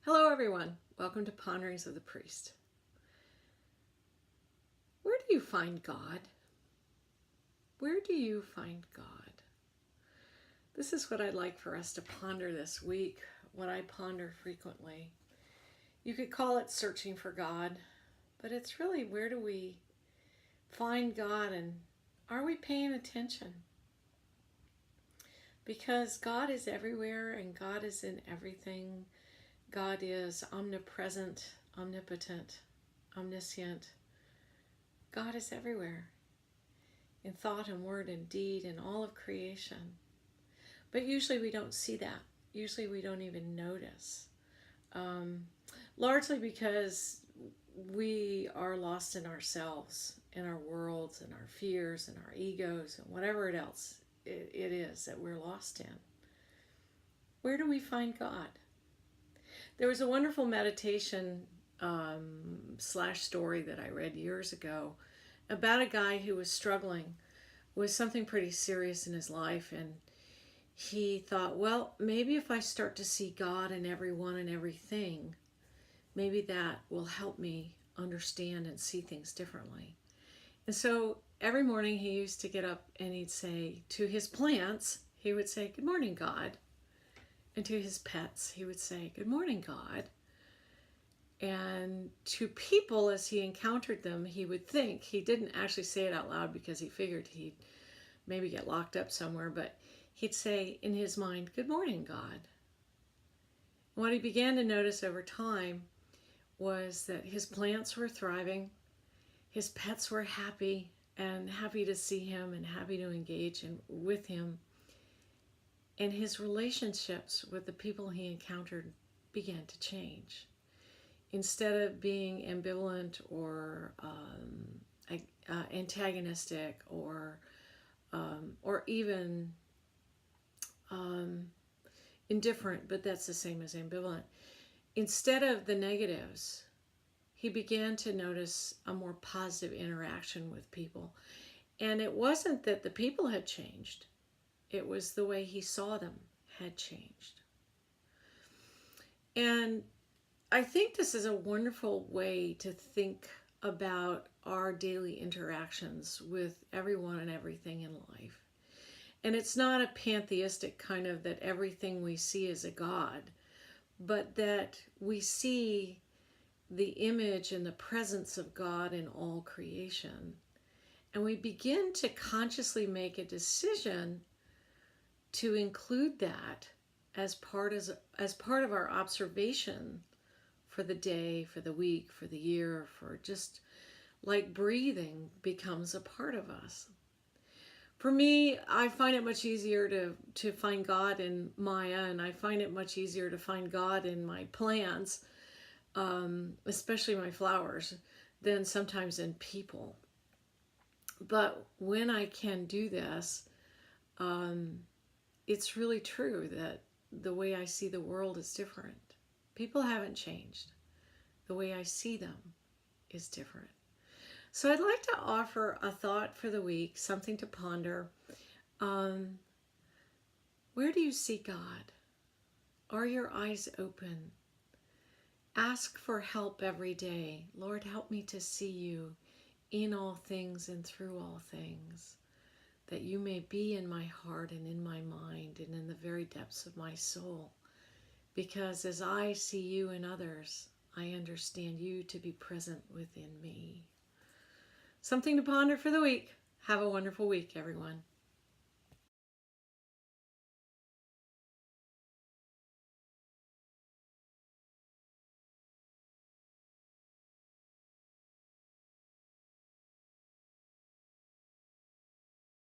Hello everyone, welcome to Ponderings of the Priest. Where do you find God? Where do you find God? This is what I'd like for us to ponder this week, what I ponder frequently. You could call it searching for God, but it's really where do we find God and are we paying attention? Because God is everywhere and God is in everything. God is omnipresent, omnipotent, omniscient. God is everywhere, in thought and word and deed and all of creation. But usually we don't see that. Usually we don't even notice. Largely because we are lost in ourselves, in our worlds and our fears and our egos and whatever else it is that we're lost in. Where do we find God? There was a wonderful meditation slash story that I read years ago about a guy who was struggling with something pretty serious in his life, and he thought, well, maybe if I start to see God in everyone and everything, maybe that will help me understand and see things differently. And so every morning he used to get up and he'd say to his plants, he would say, "Good morning, God." And to his pets, he would say, "Good morning, God." And to people, as he encountered them, he would think, he didn't actually say it out loud because he figured he'd maybe get locked up somewhere, but he'd say in his mind, "Good morning, God." And what he began to notice over time was that his plants were thriving, his pets were happy and happy to see him and happy to engage with him. And his relationships with the people he encountered began to change. Instead of being ambivalent or antagonistic or even indifferent, but that's the same as ambivalent. Instead of the negatives, he began to notice a more positive interaction with people. And it wasn't that the people had changed. It was the way he saw them had changed. And I think this is a wonderful way to think about our daily interactions with everyone and everything in life. And it's not a pantheistic kind of that everything we see is a God, but that we see the image and the presence of God in all creation. And we begin to consciously make a decision to include that as part of our observation for the day, for the week, for the year, for just like breathing becomes a part of us. For me, I find it much easier to find God in Maya, and I find it much easier to find God in my plants, especially my flowers, than sometimes in people. But when I can do this, it's really true that the way I see the world is different. People haven't changed. The way I see them is different. So I'd like to offer a thought for the week, something to ponder. Where do you see God? Are your eyes open? Ask for help every day. Lord, help me to see you in all things and through all things, that you may be in my heart and in my mind and in the very depths of my soul. Because as I see you in others, I understand you to be present within me. Something to ponder for the week. Have a wonderful week, everyone.